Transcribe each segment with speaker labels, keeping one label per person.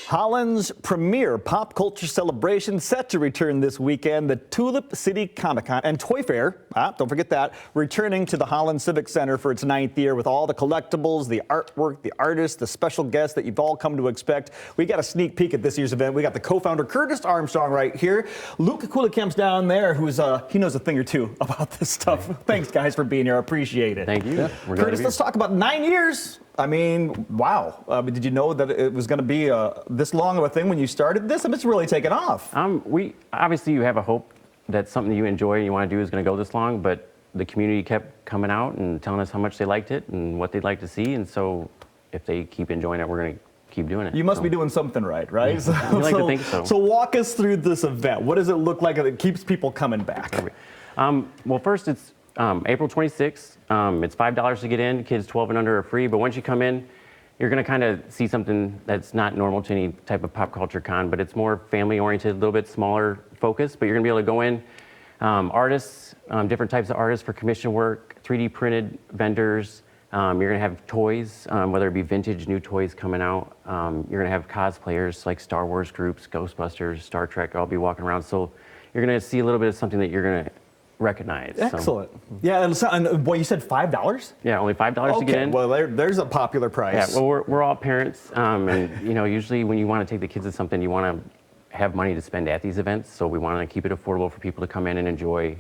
Speaker 1: Holland's premier pop culture celebration set to return this weekend, the Tulip City Comic-Con and Toy Fair, don't forget that, returning to the Holland Civic Center for its 9th year with all the collectibles, the artwork, the artists, the special guests that you've all come to expect. We got a sneak peek at this year's event. We got the co-founder Curtis Armstrong right here. Luke Kulikam's down there, who's he knows a thing or two about this stuff. Thanks, guys, for being here. I appreciate it.
Speaker 2: Thank you. Yeah,
Speaker 1: Curtis, let's talk about 9 years. I mean, wow. Did you know that it was going to be this long of a thing when you started this? I mean, it's really taken off.
Speaker 2: Obviously, you have a hope that something you enjoy and you want to do is going to go this long, but the community kept coming out and telling us how much they liked it and what they'd like to see, and so if they keep enjoying it, we're going to keep doing it.
Speaker 1: You must be doing something right?
Speaker 2: Yeah. We like to think so.
Speaker 1: So walk us through this event. What does it look like that keeps people coming back?
Speaker 2: Well, first, it's April 26th. It's $5 to get in. Kids 12 and under are free. But once you come in, you're going to kind of see something that's not normal to any type of pop culture con, but it's more family-oriented, a little bit smaller focus. But you're going to be able to go in, artists, different types of artists for commission work, 3D printed vendors. You're going to have toys, whether it be vintage, new toys coming out. You're going to have cosplayers like Star Wars groups, Ghostbusters, Star Trek. I'll be walking around. So you're going to see a little bit of something that you're going to recognize.
Speaker 1: Excellent. So. Yeah, and boy, you said $5?
Speaker 2: Yeah, only $5 to get in.
Speaker 1: Well, there's a popular price.
Speaker 2: Yeah, well, we're all parents, and you know, usually when you want to take the kids to something, you want to have money to spend at these events. So we want to keep it affordable for people to come in and enjoy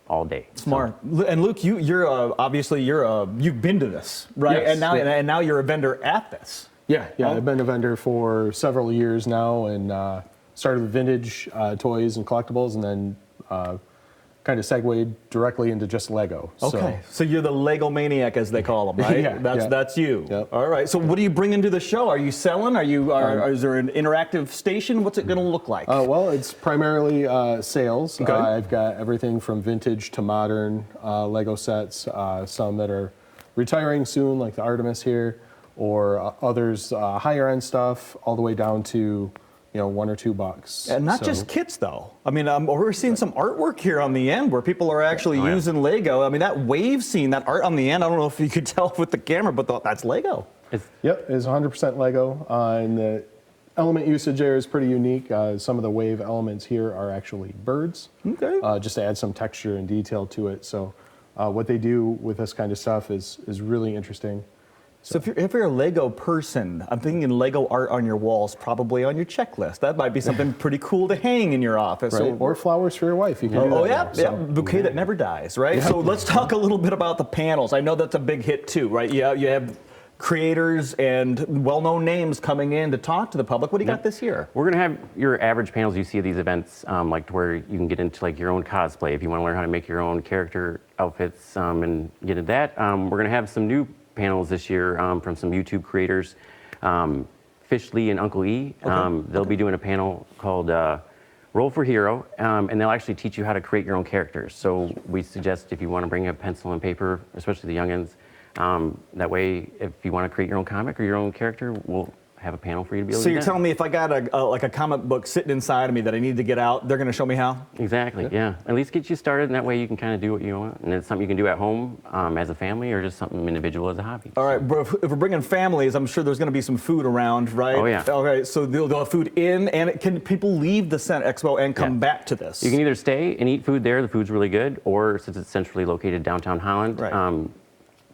Speaker 2: all day.
Speaker 1: Smart. So. And Luke, you're obviously you've been to this, right?
Speaker 3: Yes.
Speaker 1: And now you're a vendor at this.
Speaker 3: Yeah. I've been a vendor for several years now, and started with vintage toys and collectibles, and then kind of segued directly into just Lego.
Speaker 1: Okay, so you're the Lego maniac, as they call them, right?
Speaker 3: Yeah,
Speaker 1: that's you.
Speaker 3: Yep.
Speaker 1: All right. So what do you bring into the show? Are you selling? Is there an interactive station? What's it going to look like?
Speaker 3: Well, it's primarily sales.
Speaker 1: Okay.
Speaker 3: I've got everything from vintage to modern Lego sets. Some that are retiring soon, like the Artemis here, or others higher end stuff, all the way down to $1 or $2.
Speaker 1: And not just kits, though. I mean, we're seeing some artwork here on the end where people are actually using Lego. I mean, that wave scene, that art on the end, I don't know if you could tell with the camera, but that's Lego.
Speaker 3: Yep, it's 100% Lego. And the element usage there is pretty unique. Some of the wave elements here are actually birds, just to add some texture and detail to it. So what they do with this kind of stuff is really interesting.
Speaker 1: So if you're a Lego person, I'm thinking Lego art on your walls, probably on your checklist. That might be something pretty cool to hang in your office.
Speaker 3: Right.
Speaker 1: So,
Speaker 3: or flowers for your wife. You can do that.
Speaker 1: Yeah, bouquet that never dies, right? Yeah. So let's talk a little bit about the panels. I know that's a big hit too, right? You have creators and well-known names coming in to talk to the public. What do you got this year?
Speaker 2: We're going to have your average panels you see at these events, like to where you can get into like your own cosplay if you want to learn how to make your own character outfits and get into that. We're going to have some new panels this year from some YouTube creators, Fish Lee and Uncle E. They'll be doing a panel called Roll for Hero, and they'll actually teach you how to create your own characters. So we suggest if you want to bring a pencil and paper, especially the youngins, that way if you want to create your own comic or your own character, we'll have a panel for you to be able to do that.
Speaker 1: So you're telling me if I got a comic book sitting inside of me that I need to get out, they're going to show me how?
Speaker 2: Exactly, yeah. At least get you started, and that way you can kind of do what you want. And it's something you can do at home as a family or just something individual as a hobby.
Speaker 1: All right, but if we're bringing families, I'm sure there's going to be some food around, right?
Speaker 2: Oh, yeah.
Speaker 1: All right, so they'll have food in, and can people leave the Center Expo and come back to this?
Speaker 2: You can either stay and eat food there, the food's really good, or since it's centrally located downtown Holland,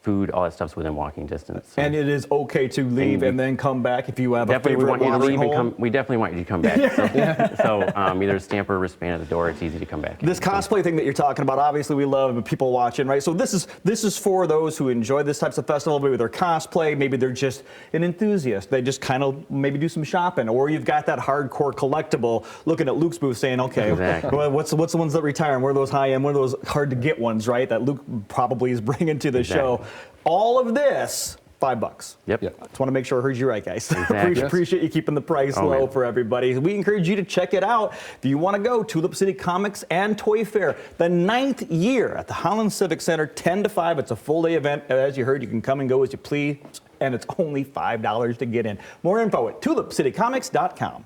Speaker 2: food, all that stuff's within walking distance. So.
Speaker 1: And it is okay to leave and then come back if you have a favorite
Speaker 2: we want you to leave
Speaker 1: hole?
Speaker 2: and come. We definitely want you to come back. So either a stamp or a wristband at the door. It's easy to come back.
Speaker 1: This cosplay thing that you're talking about, obviously we love people watching, right? So this is for those who enjoy this types of festival. Maybe they're cosplay, maybe they're just an enthusiast. They just kind of maybe do some shopping, or you've got that hardcore collectible looking at Luke's booth saying, okay, what's the ones that retire and what are those high end, what are those hard to get ones, right? That Luke probably is bringing to the show. All of this, $5.
Speaker 2: Yep.
Speaker 1: I just want to make sure I heard you right, guys.
Speaker 2: Exactly.
Speaker 1: Appreciate you keeping the price low for everybody. We encourage you to check it out. If you want to go, Tulip City Comics and Toy Fair, the 9th year at the Holland Civic Center, 10 to 5. It's a full-day event. As you heard, you can come and go as you please, and it's only $5 to get in. More info at tulipcitycomics.com.